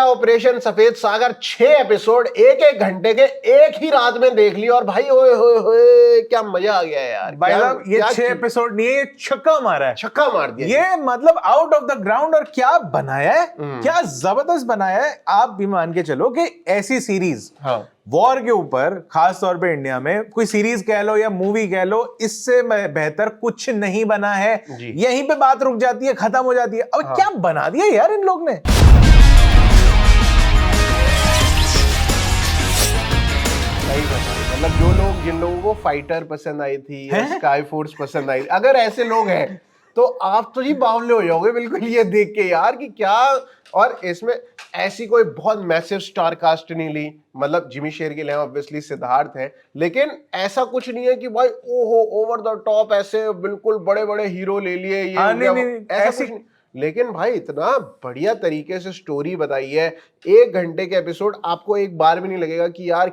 Operation सफेद सागर 6 episode एक एक घंटे के एक ही रात में देख लिया और भाई ओए होए होए क्या मजा आ गया यार। भाई साहब ये 6 एपिसोड नहीं है, छक्का मारा है, छक्का मार दिया ये मतलब आउट ऑफ द ग्राउंड। और क्या बनाया है, क्या जबरदस्त बनाया है। आप भी मान के चलो कि ऐसी सीरीज वॉर के ऊपर, खास तौर पे इंडिया में, कोई सीरीज कह लो या मूवी कह लो, इससे बेहतर कुछ नहीं बना है। यहीं पे बात रुक जाती है, खत्म हो जाती है। अब क्या बना दिया यार इन लोग ने। मतलब जो लोग, जिन लोगों को फाइटर पसंद आई थी या स्काई फोर्स पसंद आई, अगर ऐसे लोग हैं तो आप तो जी बावले हो जाओगे बिल्कुल ये देख के यार कि क्या। और इसमें ऐसी कोई बहुत मैसिव स्टार कास्ट नहीं ली, मतलब जिमी शेरगिल है, ऑब्वियसली सिद्धार्थ है, लेकिन ऐसा कुछ नहीं है कि भाई ओहो ओवर द टॉप ऐसे बिल्कुल बड़े बड़े हीरो ले लिए ये ऐसा कुछ नहीं। लेकिन भाई इतना बढ़िया तरीके से स्टोरी बताई है। 1 घंटे के एपिसोड, आपको एक बार भी नहीं लगेगा कि यार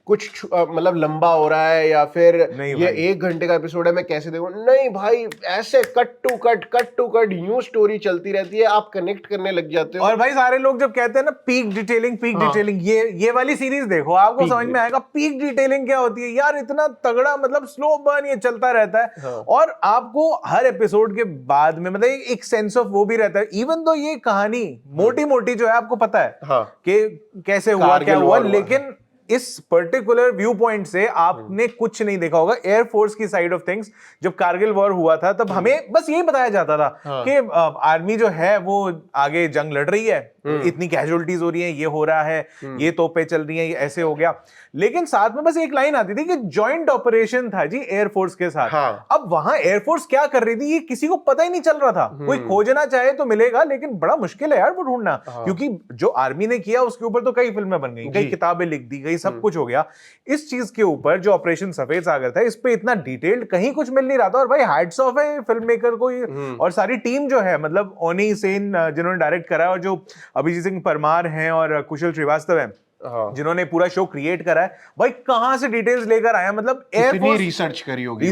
कुछ मतलब लंबा हो रहा है या फिर ये 1 घंटे का एपिसोड है मैं कैसे देखूं। नहीं भाई, ऐसे कट टू कट यूं स्टोरी चलती रहती है, आप कनेक्ट करने लग जाते हो। और भाई सारे लोग जब कहते हैं ना पीक डिटेलिंग, ये वाली सीरीज देखो, आपको समझ में आएगा पीक डिटेलिंग क्या होती है यार। इतना तगड़ा, मतलब स्लो बर्न ये चलता रहता है। और आपको हर एपिसोड के बाद में मतलब एक सेंस ऑफ वो भी रहता है। इवन तो ये कहानी मोटी मोटी जो है आपको पता है कि कैसे हुआ क्या हुआ, लेकिन इस पर्टिकुलर व्यू पॉइंट से आपने कुछ नहीं देखा होगा। एयरफोर्स की साइड ऑफ थिंग्स, जब कारगिल वॉर हुआ था तब हमें बस यही बताया जाता था कि आर्मी जो है वो आगे जंग लड़ रही है, इतनी कैजुअलिटीज हो रही है, ये हो रहा है, ये तोपें चल रही हैं, ये ऐसे हो गया। लेकिन साथ में बस एक लाइन आती थी कि जॉइंट ऑपरेशन था जी एयरफोर्स के साथ। अब वहां एयरफोर्स क्या कर रही थी ये किसी को पता ही नहीं चल रहा था। कोई खोजना चाहे तो मिलेगा, लेकिन बड़ा मुश्किल है यार वो ढूंढना, क्योंकि जो आर्मी ने किया उसके ऊपर तो कई फिल्में बन गई, कई किताबें लिख दी गई, सब कुछ हो गया। इस चीज के ऊपर जो ऑपरेशन सफेद सागर था, इस पे इतना डिटेल्ड कहीं कुछ मिल नहीं रहा था। और भाई हैट्स ऑफ है फिल्म मेकर को और सारी टीम जो है, मतलब ओनी सेन जिन्होंने डायरेक्ट करा है, और जो अभिजीत सिंह परमार हैं और कुशल श्रीवास्तव हैं जिन्होंने पूरा शो क्रिएट करा है। भाई कहां से डिटेल्स लेकर आया, मतलब एयरफोर्स रिसर्च करी होगी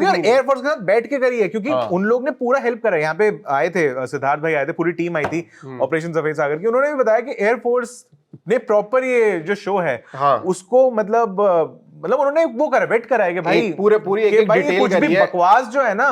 और एयरफोर्स के साथ बैठ के करी है, क्योंकि उन लोग ने पूरा हेल्प करा है। यहाँ पे आए थे सिद्धार्थ भाई, आए थे, पूरी टीम आई थी ऑपरेशन सफेद सागर की। उन्होंने भी बताया कि एयरफोर्स ने प्रॉपर ये जो शो है उसको मतलब उन्होंने वो करा, वेट करा है कि भाई पूरी एक डिटेल कुछ भी बकवास जो है ना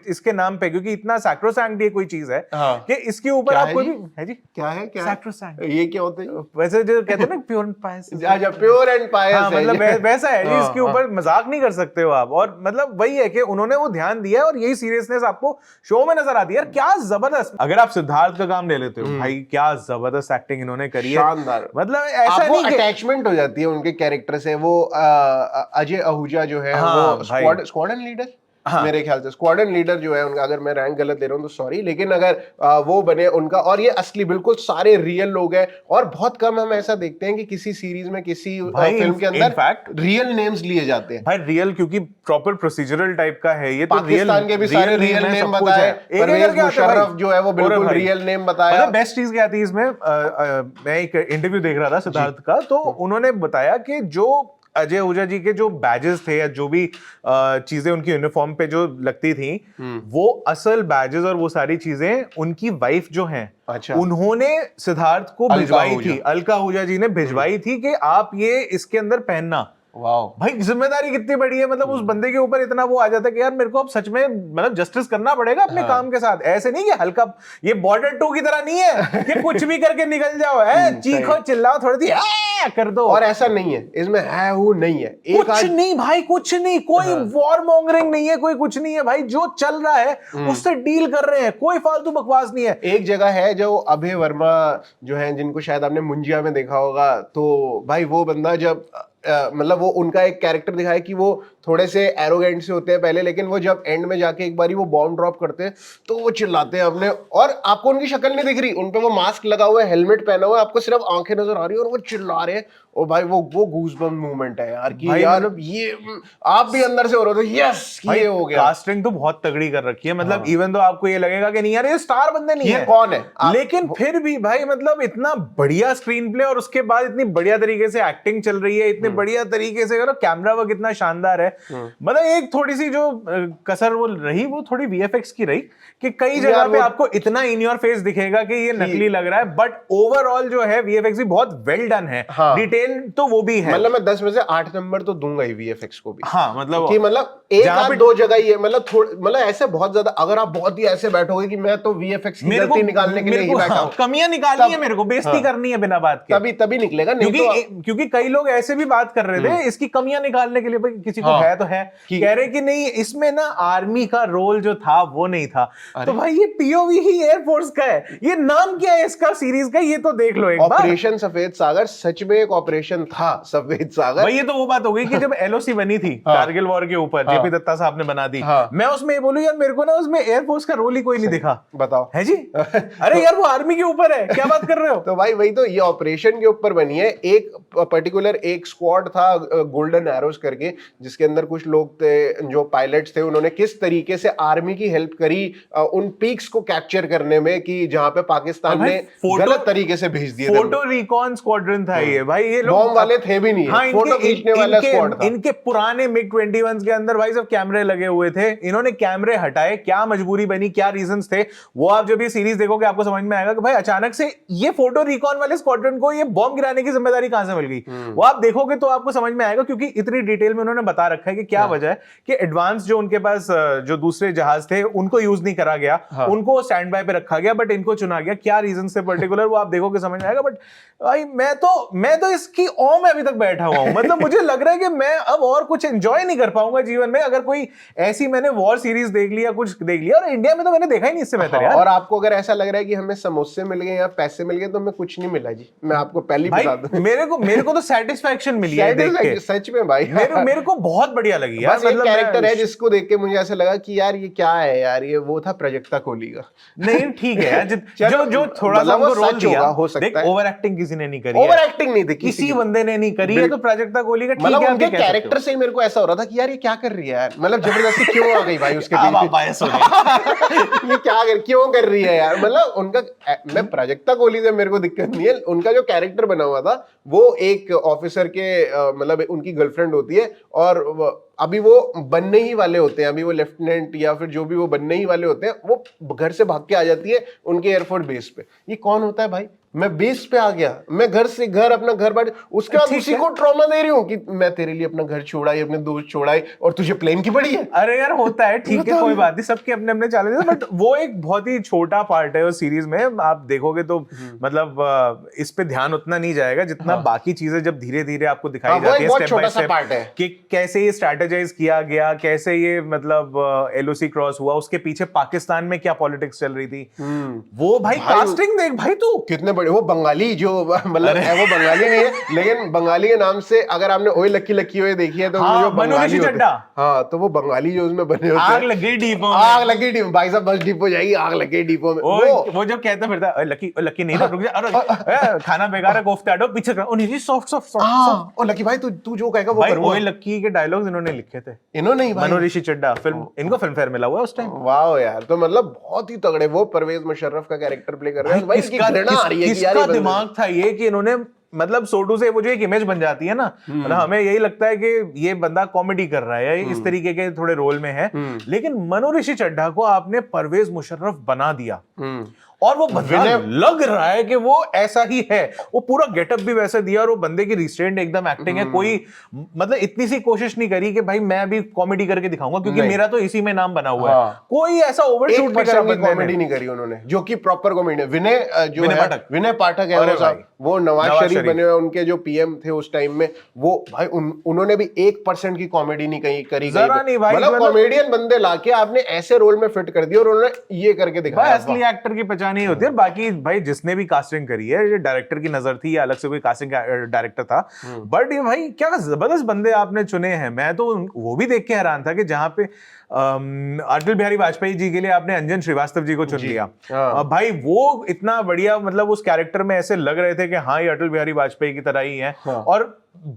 इसके नाम पे, क्योंकि इतना सैक्रोसैंक्ट ये कोई चीज है कि इसके ऊपर आप कोई भी है जी क्या है सैक्रोसैंक्ट, ये क्या होता है वैसे जो कहते हैं ना pure and Payas, pure and पायस, मतलब वैसा है जी। इसके ऊपर मजाक नहीं कर सकते हो आप। और मतलब वही है कि उन्होंने वो ध्यान दिया है और यही सीरियसनेस आपको शो में नजर आती है। यार क्या जबरदस्त। अगर आप सिद्धार्थ का काम ले लेते हो भाई, क्या जबरदस्त एक्टिंग इन्होंने करी है, मतलब ऐसा नहीं कि अटैचमेंट हो जाती है उनके कैरेक्टर से। वो अजय आहूजा जो है वो स्क्वाड्रन लीडर, मेरे ख्याल से स्क्वाड्रन लीडर जो है उनका, अगर मैं रैंक गलत दे रहा हूं तो सॉरी, लेकिन अगर वो बने उनका, और ये असली बिल्कुल सारे रियल लोग हैं। और बहुत कम हम ऐसा देखते हैं कि किसी सीरीज में किसी फिल्म के अंदर रियल नेम्स लिए जाते हैं। भाई रियल, क्योंकि प्रॉपर प्रोसीजरल टाइप का है ये, तो पाकिस्तान के भी सारे रियल नेम बताए, परवेज मुशर्रफ जो है वो बिल्कुल रियल नेम बताया। बेस्ट चीज क्या थी इसमें, मैं एक इंटरव्यू देख रहा था सिद्धार्थ का, तो उन्होंने बताया कि जो अजय आहूजा जी के जो बैजेस थे या जो भी चीजें उनकी यूनिफॉर्म पे जो लगती थी, वो असल बैजेस और वो सारी चीजें उनकी वाइफ जो हैं, उन्होंने सिद्धार्थ को भिजवाई थी, अलका आहूजा जी ने भिजवाई थी कि आप ये इसके अंदर पहनना। वाह भाई, जिम्मेदारी कितनी बड़ी है। मतलब उस बंदे के ऊपर इतना वो आ जाता है कि यार मेरे को अब सच में मतलब जस्टिस करना पड़ेगा अपने काम के साथ। ऐसे नहीं कि हल्का, ये बॉर्डर 2 की तरह नहीं है कि कुछ भी करके निकल जाओ, है चीखो चिल्लाओ थोड़ी सी कर दो। और ऐसा नहीं है इसमें, है वो नहीं है, कुछ नहीं भाई, कुछ नहीं, कोई वॉर मॉन्गरिंग नहीं है, कोई कुछ नहीं है भाई। जो चल रहा है उससे डील कर रहे हैं, कोई फालतू बकवास नहीं है। एक जगह है जो अभय वर्मा जो है, जिनको शायद आपने मुंजिया में देखा होगा, तो भाई वो बंदा जब मतलब वो उनका एक कैरेक्टर दिखाया कि वो थोड़े से एरोगेंट से होते हैं पहले, लेकिन वो जब एंड में जाके एक बारी वो बॉम्ब ड्रॉप करते हैं तो वो चिल्लाते हैं अपने, और आपको उनकी शक्ल नहीं दिख रही, उन पे वो मास्क लगा हुआ है, हेलमेट पहना हुआ है, आपको सिर्फ आंखें नजर आ रही है और वो चिल्ला रहे हैं और भाई वो गूज़बम्प मूवमेंट है यार कि भाई यार मतलब ये आप भी अंदर से हो रहे हो यस कि ये हो गया। कास्टिंग तो बहुत तगड़ी कर रखी है, मतलब इवन तो आपको ये लगेगा कि नहीं यार ये स्टार बंदे नहीं ये है, कौन है लेकिन फिर भी भाई मतलब इतना बढ़िया स्क्रीन प्ले और उसके बाद इतनी बढ़िया तरीके से एक्टिंग चल रही है, इतने बढ़िया तरीके से कैमरा वर्क इतना शानदार है। मतलब एक थोड़ी सी जो कसर वो रही वो थोड़ी वीएफएक्स की रही कि कई जगह पे आपको इतना इन योर फेस दिखेगा कि ये नकली लग रहा है, बट ओवरऑल जो है वीएफएक्स भी बहुत वेल डन है। डिटेल तो वो भी है, मतलब मैं 10 में से 8 नंबर तो दूंगा ही वीएफएक्स को भी। हाँ मतलब कि मतलब एक आध दो जगह ही है, मतलब ऐसे बहुत ज्यादा अगर आप बहुत ही ऐसे बैठोगे कि मैं तो वीएफएक्स की गलती निकालने के लिए ही बैठा हूं, कमियां निकालनी है मेरे को, बेइज्जती करनी है बिना बात के, तभी निकलेगा। नहीं क्योंकि कई लोग ऐसे भी बात कर रहे थे इसकी कमियां निकालने के लिए, भाई किसी को है तो है, कह रहे कि नहीं इसमें ना आर्मी का रोल जो था वो नहीं था, तो भाई ये पीओवी ही एयरफोर्स का है, ये नाम क्या है इसका सीरीज का, ये तो देख लो एक बार। ऑपरेशन सफेद सागर सच में एक ऑपरेशन था सफेद सागर। भाई ये तो वो बात हो गई कि जब एलओसी बनी थी कारगिल वॉर के ऊपर, जेपी दत्ता साहब ने बना दी, मैं उसमें ये बोलूं यार मेरे को ना उसमें एयरफोर्स का रोल ही कोई नहीं दिखा। बताओ है जी अरे यार वो आर्मी के ऊपर है, क्या बात कर रहे हो। तो भाई वही तो, ये ऑपरेशन के ऊपर बनी है। एक पर्टिकुलर एक स्क्वाड था गोल्डन एरोज करके, जिसके अंदर कुछ लोग थे जो पायलट्स थे, उन्होंने किस तरीके से आर्मी की हेल्प करी उन पीक्स को कैप्चर करने में कि जहां पे पाकिस्तान ने गलत तरीके से भेज दिए। फोटो रिकॉन स्क्वाड्रन था ये भाई, ये लोग बॉम्ब वाले थे भी नहीं, हाँ, फोटो खींचने वाला स्क्वाड था। इनके पुराने मिग 21 के अंदर भाई सब कैमरे लगे हुए थे, इन्होंने कैमरे हटाए, क्या मजबूरी बनी, क्या रीजंस थे, वो आप जब ये सीरीज देखोगे आपको समझ में आएगा कि भाई अचानक से ये फोटो रिकॉन वाले स्क्वाड्रन को ये बॉम्ब गिराने की जिम्मेदारी कहां से मिल गई। वो आप देखोगे तो आपको समझ में आएगा, क्योंकि इतनी डिटेल में उन्होंने बता रखा है कि क्या वजह है कि एडवांस जो उनके पास जो दूसरे जहाज थे उनको यूज नहीं करा गया, उनको स्टैंड बाय पे रखा गया, बट इनको चुना गया, क्या रीजन से पर्टिकुलर वो आप देखोगे समझ में आएगा। बट भाई मैं तो इसकी ओ में अभी तक बैठा हुआ हूं, मतलब मुझे लग रहा है कि मैं अब और कुछ एंजॉय नहीं कर पाऊंगा जीवन में अगर कोई ऐसी मैंने वॉर सीरीज देख लिया, कुछ देख लिया, और इंडिया में तो मैंने देखा ही नहीं इससे बेहतर यार। और आपको अगर ऐसा लग रहा है कि हमें समोसे मिल गए या पैसे मिल गए, तो हमें कुछ नहीं मिला जी, मैं आपको पहले ही बता दूं। मेरे को तो सेटिस्फैक्शन मिली है देख के, सच में भाई मेरे को बहुत बढ़िया लगी यार। मतलब कैरेक्टर है जिसको देख के मुझे ऐसा लगा कि यार ये क्या है यार, ये वो था प्राजक्ता कोहली का। नहीं ठीक है यार, जो थोड़ा सा उनको रोल दिया, हो सकता है। ओवर एक्टिंग किसी ने नहीं करी, ओवर एक्टिंग नहीं थी किसी बंदे ने नहीं करी है, तो प्राजक्ता कोहली का ठीक मतलब है। उनके कैरेक्टर से ही मेरे को ऐसा हो रहा था कि यार ये क्या कर रही है यार, मतलब जबरदस्ती क्यों आ गई भाई उसके पीछे, ये क्या क्यों कर रही है यार। मतलब उनका, मैं प्राजक्ता कोहली से मेरे को दिक्कत नहीं है, उनका जो कैरेक्टर बना हुआ था वो एक ऑफिसर के मतलब उनकी गर्लफ्रेंड होती है, और अभी वो बनने ही वाले होते हैं, अभी वो लेफ्टिनेंट या फिर जो भी वो बनने ही वाले होते हैं, वो घर से भाग के आ जाती है उनके एयरफोर्स बेस पे। ये कौन होता है भाई, मैं बेस पे आ गया, मैं घर से घर अपना घर बैठ, उसके बाद उसी को ट्रॉमा दे रही हूँ कि मैं तेरे लिए अपना घर छोड़ाई, अपने दोस्त छोड़ाई, और तुझे प्लेन की पड़ी है। अरे यार होता है, ठीक है कोई बात नहीं, सबके अपने अपने चैलेंज है, बट वो एक बहुत ही छोटा पार्ट है उस सीरीज में, आप देखोगे तो मतलब इस पे ध्यान उतना नहीं जाएगा जितना बाकी चीजें जब धीरे धीरे आपको दिखाई जाती है स्टेप बाय स्टेप, कि कैसे ये स्ट्रैटेजाइज किया गया, कैसे ये मतलब एलओसी क्रॉस हुआ, उसके पीछे पाकिस्तान में क्या पॉलिटिक्स चल रही थी, वो भाई कास्टिंग देख भाई तू कितने बड़े, वो बंगाली जो मतलब है, वो बंगाली नहीं है लेकिन बंगाली के नाम से अगर आपने ओए लक्की लक्की ओए देखी है तो जो बंगाली होते हैं, हाँ तो वो बंगाली जो उसमें बने होते हैं, आग लगी डिपो में, आग लगी डिपो, भाई साहब बस डिपो जाएगी, आग लगी डिपो में, वो जब कहता फिरता है लक्की नहीं, रुक जा, अरे खाना बेकार है, कोफ्ते हटो पीछे कर, नहीं सॉफ्ट सॉफ्ट ओ लकी भाई तू जो कहेगा वो करूंगा। ओए लक्की के डायलॉग्स इन्होंने लिखे थे, इन्होंने ही भाई, मनु ऋषि चड्ढा, फिल्म इनको फिल्म फेयर मिला हुआ उस टाइम। वाह यार, तो मतलब बहुत ही तगड़े वो परवेज मुशर्रफ का कैरेक्टर प्ले कर रहे हैं भाई, किसका दिमाग था ये कि इन्होंने मतलब सोटू से वो जो एक इमेज बन जाती है ना, मतलब हमें यही लगता है कि ये बंदा कॉमेडी कर रहा है, इस तरीके के थोड़े रोल में है, लेकिन मनु ऋषि चड्ढा को आपने परवेज मुशर्रफ बना दिया, और वो बंदा लग रहा है कि वो ऐसा ही है, वो पूरा गेटअप भी वैसे दिया, और वो बंदे की रिस्ट्रेंट एकदम एक्टिंग है, कोई मतलब इतनी सी कोशिश नहीं करी कि भाई मैं अभी कॉमेडी करके दिखाऊंगा क्योंकि मेरा तो इसी में नाम बना हुआ है, कोई ऐसा ओवरशूट नहीं करा, कॉमेडी नहीं करी उन्होंने, जो कि प्रॉपर कॉमेडी। विनय पाठक है वो नवाज शरीफ बने हुए उनके जो पीएम थे उस टाइम में, वो भाई उन्होंने भी 1% की कॉमेडी नहीं करी गई, मतलब कॉमेडियन बंदे लाके आपने ऐसे रोल में फिट कर दिया और उन्होंने ये करके दिखाया। असली एक्टर की मचानी ही होती है। और बाकी भाई जिसने भी कास्टिंग करी है, ये डायरेक्टर की नजर थी या अलग से कोई कास्टिंग डायरेक्टर था, बट ये भाई क्या जबरदस्त बंदे आपने चुने हैं। मैं तो वो भी देख के हैरान था कि जहाँ पे अटल बिहारी वाजपेयी जी के लिए आपने अंजन श्रीवास्तव जी को चुन लिया। भाई वो इतना बढ़िया, मतलब उस कैरेक्टर में ऐसे लग रहे थे कि हाँ ये अटल बिहारी वाजपेयी की तरह ही है। और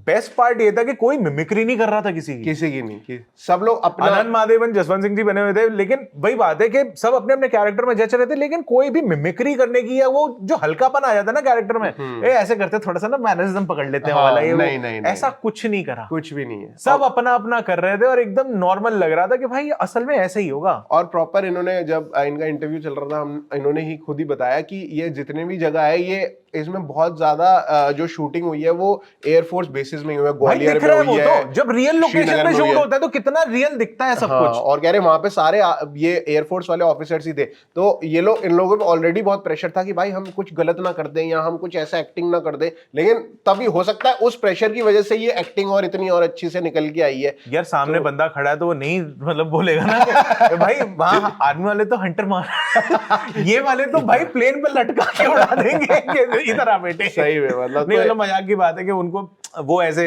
बेस्ट पार्ट ये था कि कोई मिमिक्री नहीं कर रहा था किसी की नहीं, सब लोग अपना। आनंद महादेवन, जसवंत सिंह जी बने हुए थे, लेकिन वही बात है कि सब अपने अपने कैरेक्टर में जच रहे थे, लेकिन कोई भी मिमिक्री करने की या वो जो हल्कापन आ जाता है ना कैरेक्टर में, ऐसे करते थोड़ा सा ना मैनरिज्म पकड़ लेते हैं वाला, ये नहीं, ऐसा कुछ नहीं करा, कुछ भी नहीं है। सब अपना अपना कर रहे थे और एकदम नॉर्मल लग रहा था कि भाई असल में ऐसे ही होगा। और प्रॉपर इन्होंने, जब इनका इंटरव्यू चल रहा था, इन्होंने ही खुद ही बताया कि ये जितने भी जगह है, ये इसमें बहुत ज्यादा जो शूटिंग हुई है वो एयरफोर्स बेसिस में हुई है, ग्वालियर में हुई है। तो जब रियल लोकेशन में शूट होता है तो कितना रियल दिखता है सब कुछ। और कह रहे वहां पे सारे ये एयरफोर्स वाले ऑफिसर्स ही थे, तो ये लोग, इन लोगों पे ऑलरेडी बहुत प्रेशर था कि भाई हम कुछ गलत ना कर दें या हम कुछ ऐसा एक्टिंग ना कर दें, लेकिन तभी हो सकता है उस प्रेशर की वजह से ये एक्टिंग और इतनी और अच्छी से निकल के आई है। यार सामने बंदा खड़ा है तो वो नहीं मतलब बोलेगा ना कि भाई वहां आर्मी वाले तो हंटर मार ये वाले तो भाई प्लेन पे लटका के उड़ा देंगे इधर आ बेटे। सही में मतलब नहीं, मतलब मजाक की बात है कि उनको वो ऐसे,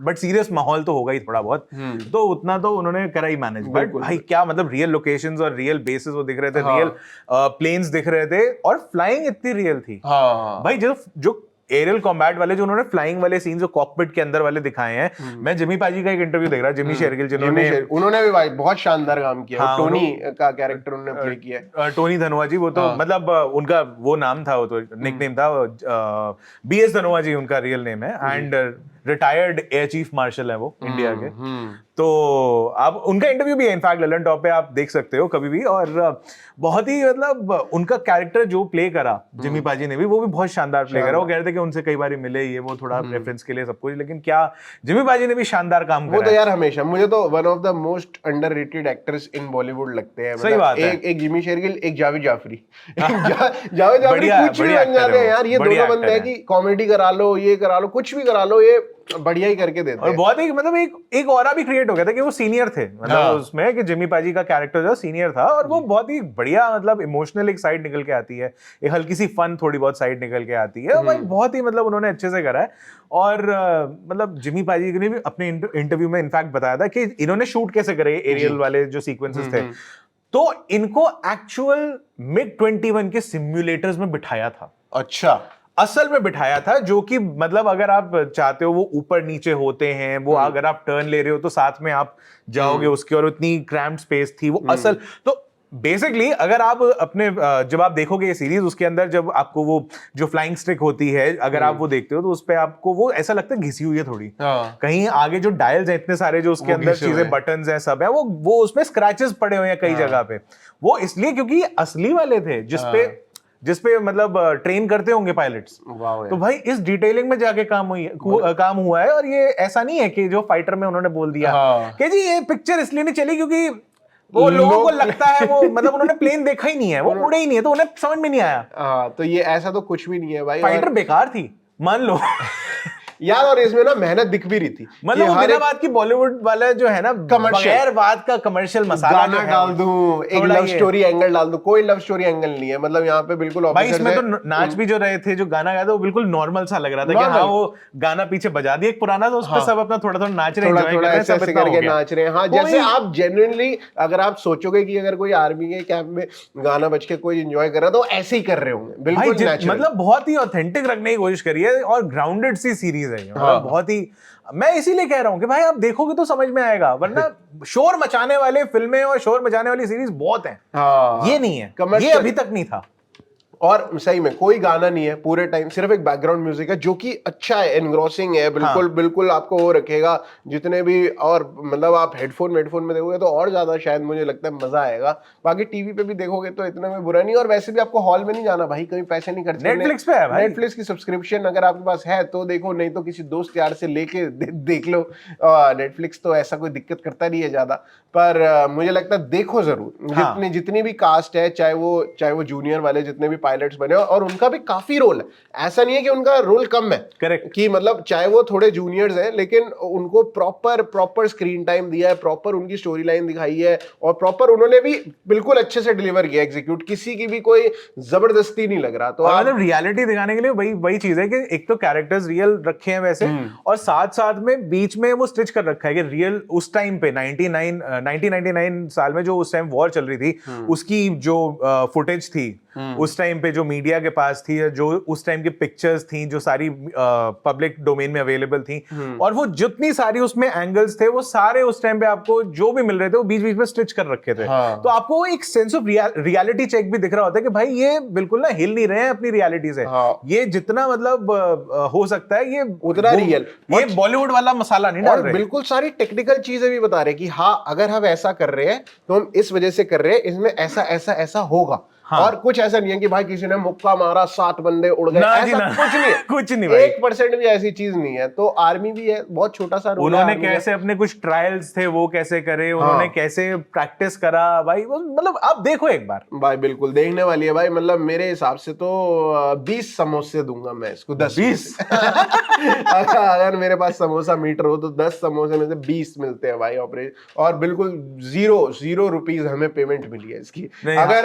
बट सीरियस माहौल तो होगा ही थोड़ा बहुत, तो उतना तो उन्होंने करा ही मैनेज। बट भाई क्या मतलब रियल लोकेशंस और रियल बेसेस वो दिख रहे थे, रियल प्लेन्स दिख रहे थे, और फ्लाइंग इतनी रियल थी। भाई जो एरियल कॉम्बैट वाले जो उन्होंने फ्लाइंग वाले सीन जो कॉकपिट के अंदर वाले दिखाए हैं, मैं जिमी पाजी का एक इंटरव्यू देख रहा, जिमी शेरगिल जिन्होंने, उन्होंने भी भाई बहुत शानदार काम किया। टोनी का कैरेक्टर उन्होंने प्ले किया, टोनी धनोआ जी। वो तो मतलब उनका वो नाम था, वो तो निकनेम था, बीएस धनोआ जी उनका रियल नेम है, and retired air chief marshal है वो इंडिया के। तो आप उनका इंटरव्यू भी है इनफैक्ट ललन टॉप पे, आप देख सकते हो कभी भी। और बहुत ही मतलब उनका कैरेक्टर जो प्ले करा जिमी पाजी ने भी, वो भी बहुत शानदार प्ले करा। वो कह रहे थे कि उनसे कई बार मिले ये वो थोड़ा रेफरेंस के लिए सब कुछ, लेकिन क्या जिमी पाजी ने भी शानदार काम करा। वो तो यार हमेशा मुझे तो one of the most underrated actors in Bollywood लगते हैं। सही बात है। एक जिमी शेरगिल, एक जावेद जाफरी। जावेद जाफरी कुछ भी बन जाते हैं यार, ये दोनों बंदे हैं कि कॉमेडी करा लो, ये करा लो, कुछ भी करा लो, ये बढ़िया ही करके देते हैं। और बहुत ही मतलब एक ऑरा भी क्रिएट हो गया था कि वो सीनियर थे, मतलब उसमें कि जिमी पाजी का कैरेक्टर जो सीनियर था, और वो बहुत ही बढ़िया मतलब इमोशनल एक साइड निकल के आती है, एक हल्की सी फन थोड़ी बहुत साइड निकल के आती है। भाई बहुत ही मतलब उन्होंने अच्छे से करा है। और मतलब जिमी पाजी ने भी अपने इंटरव्यू में इनफैक्ट बताया था कि इन्होंने शूट कैसे करे एरियल वाले जो सीक्वेंसेस थे, तो इनको एक्चुअल MiG-21 के सिम्युलेटर्स में बिठाया था। अच्छा, असल में बिठाया था, जो कि मतलब अगर आप चाहते हो वो ऊपर नीचे होते हैं, वो अगर आप टर्न ले रहे हो तो साथ में आप जाओगे उसके, और उतनी क्रैम्प्ड स्पेस थी वो असल। तो बेसिकली अगर आप अपने जब आप देखोगे ये सीरीज, उसके अंदर जब आपको वो जो फ्लाइंग स्टिक होती है, अगर आप वो देखते हो तो उस पे आपको वो ऐसा लगता है घिसी हुई है थोड़ी, कहीं आगे जो डायल्स हैं इतने सारे जो उसके अंदर चीजें बटन्स हैं सब है, वो उसमें स्क्रैचेस पड़े हुए हैं कई जगह पे। वो इसलिए क्योंकि असली वाले थे जिसपे मतलब ट्रेन करते होंगे पायलट्स। तो भाई इस डिटेलिंग में जाके काम हुआ है। और ये ऐसा नहीं है कि जो फाइटर में उन्होंने बोल दिया कि जी ये पिक्चर इसलिए नहीं चली क्योंकि वो लोगों को लगता है वो मतलब उन्होंने प्लेन देखा ही नहीं है, वो उड़े ही नहीं है, तो उन्हें समझ में नहीं आया। तो ये ऐसा तो कुछ भी नहीं है भाई, फाइटर बेकार थी मान लो यार। और इसमें ना मेहनत दिख भी रही थी, मतलब वो बिना बात की बॉलीवुड वाला जो है ना, बगैर बात का कमर्शियल मसाला गाना डाल दूं, एक लव स्टोरी एंगल डाल दूं, कोई लव स्टोरी एंगल नहीं है। मतलब यहाँ पे बिल्कुल भाई इसमें तो नाच भी जो रहे थे, जो गाना गाया था वो बिल्कुल नॉर्मल सा लग रहा था कि हाँ वो गाना पीछे बजा दिया एक पुराना, तो उस पे सब अपना थोड़ा थोड़ा नाच रहे हैं, थोड़ा ऐसे करके नाच रहे हैं। हाँ, जैसे आप जेन्युइनली अगर आप सोचोगे कि अगर कोई आर्मी के कैंप में गाना बज के कोई एंजॉय कर रहा है तो ऐसे ही कर रहे होंगे, बिल्कुल नेचुरल। मतलब बहुत ही ऑथेंटिक रखने की कोशिश करी है और ग्राउंडेड सी सीरीज है, बहुत ही। मैं इसीलिए कह रहा हूं कि भाई आप देखोगे तो समझ में आएगा, वरना शोर मचाने वाले फिल्में और शोर मचाने वाली सीरीज बहुत हैं। ये नहीं है, ये अभी तक नहीं था। और सही में कोई गाना नहीं है पूरे टाइम, सिर्फ एक बैकग्राउंड म्यूजिक है जो कि अच्छा है, एनग्रॉसिंग है, बिल्कुल बिल्कुल आपको वो रखेगा जितने भी। और मतलब आप हेडफोन में देखोगे तो और ज्यादा शायद मुझे लगता है मजा आएगा। बाकी टीवी पे भी देखोगे तो इतना में बुरा नहीं। और वैसे भी आपको हॉल में नहीं जाना भाई, कहीं पैसे नहीं खर्च करने। नेटफ्लिक्स पे है भाई, नेटफ्लिक्स की सब्सक्रिप्शन अगर आपके पास है तो देखो, नहीं तो किसी दोस्त यार से लेके देख लो। नेटफ्लिक्स तो ऐसा कोई दिक्कत करता नहीं है ज्यादा, पर मुझे लगता है देखो जरूर। जितनी भी कास्ट है, चाहे वो जूनियर वाले जितने भी पायलट्स बने और उनका भी काफी रोल है, ऐसा नहीं है कि उनका रोल कम है। करेक्ट। कि मतलब चाहे वो थोड़े जूनियर्स हैं लेकिन उनको प्रॉपर स्क्रीन टाइम दिया है, प्रॉपर उनकी स्टोरी लाइन दिखाई है और प्रॉपर उन्होंने भी बिल्कुल अच्छे से डिलीवर किया एग्जीक्यूट, किसी की भी कोई जबरदस्ती नहीं लग रहा। तो और मतलब रियलिटी दिखाने के लिए वही चीज है कि एक तो कैरेक्टर्स रियल रखे हैं वैसे, और साथ साथ में बीच में वो स्टिच कर रखा है कि रियल उस टाइम पे 1999 साल में जो उस टाइम वॉर चल रही थी उसकी जो फुटेज थी उस टाइम पे, जो मीडिया के पास थी, जो उस टाइम की पिक्चर्स थी जो सारी पब्लिक डोमेन में अवेलेबल थी, और वो जितनी सारी उसमें एंगल्स थे वो सारे उस टाइम पे आपको जो भी मिल रहे थे वो बीच बीच में स्टिच कर रखे थे। हाँ। तो आपको एक सेंस ऑफ रियलिटी चेक भी दिख रहा होता है कि भाई ये बिल्कुल ना हिल नहीं रहे हैं अपनी रियलिटी से। हाँ। ये जितना मतलब हो सकता है ये उतना रियल, ये बॉलीवुड वाला मसाला नहीं डाल और रहे। बिल्कुल सारी टेक्निकल चीजें भी बता रहे कि हाँ अगर हम ऐसा कर रहे हैं तो हम इस वजह से कर रहे हैं, इसमें ऐसा ऐसा ऐसा होगा। हाँ। और कुछ ऐसा नहीं है कि भाई किसी ने मुक्का मारा 7 बंदे उड़ गए, ऐसा कुछ नहीं है। कुछ नहीं भाई, 1% भी ऐसी चीज नहीं है। तो आर्मी भी है, बहुत छोटा सा रोल है। उन्होंने कैसे अपने कुछ ट्रायल्स थे वो कैसे करे, उन्होंने कैसे प्रैक्टिस करा भाई, मतलब आप देखो एक बार भाई, बिल्कुल देखने वाली है भाई। मतलब मेरे हिसाब से तो 20 समोसे दूंगा मैं इसको, 10-20 अगर मेरे पास समोसा मीटर हो तो 10 समोसे में से 20 मिलते हैं भाई ऑपरेशन, और बिल्कुल जीरो रुपीज हमें पेमेंट मिली है इसकी। अगर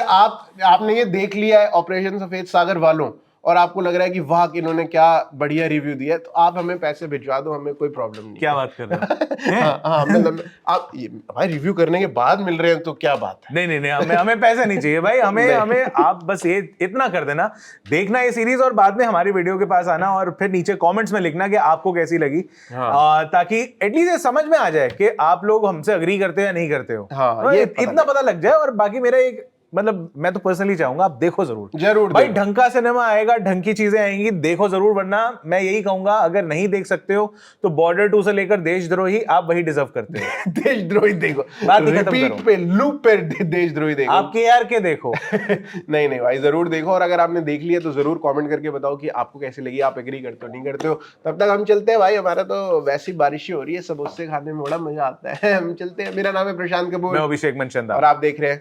आपने ये देख लिया है ऑपरेशन सफेद सागर वालों और आपको लग रहा है कि वाह कि इन्होंने क्या बढ़िया रिव्यू दिया है, तो आप हमें पैसे भिजवा दो, हमें कोई प्रॉब्लम नहीं। क्या बात कर रहे हो? हाँ मतलब आप भाई रिव्यू करने के बाद मिल रहे हैं तो क्या बात है। नहीं हमें पैसे नहीं चाहिए भाई, हमें आप बस ये इतना कर देना, देखना ये सीरीज और बाद में हमारी वीडियो के पास आना और फिर नीचे कमेंट्स में लिखना कि आपको कैसी लगी। हाँ। ताकि एटलीस्ट ये समझ में आ जाए कि आप लोग हमसे अग्री करते हो या नहीं करते हो। हाँ, ये इतना पता लग जाए। और बाकी मेरा एक मतलब मैं तो पर्सनली चाहूंगा आप देखो जरूर भाई, ढंग का सिनेमा आएगा, ढंग की चीजें आएंगी, देखो जरूर। वरना मैं यही कहूंगा अगर नहीं देख सकते हो तो बॉर्डर 2 से लेकर देशद्रोही आप वही डिजर्व करते हो। देशद्रोही देखो, रिपीट पे लूप पे देशद्रोही देखो, आप केआर के देखो। नहीं भाई जरूर देखो। और अगर आपने देख लिया तो जरूर कमेंट करके बताओ कि आपको कैसी लगी, आप एग्री करते हो नहीं करते हो। तब तक हम चलते हैं भाई, हमारा तो वैसी बारिश हो रही है, समोसे खाने में बड़ा मजा आता है। हम चलते हैं। मेरा नाम है प्रशांत कपूर, मैं अभिषेक मनचंदा और आप देख रहे हैं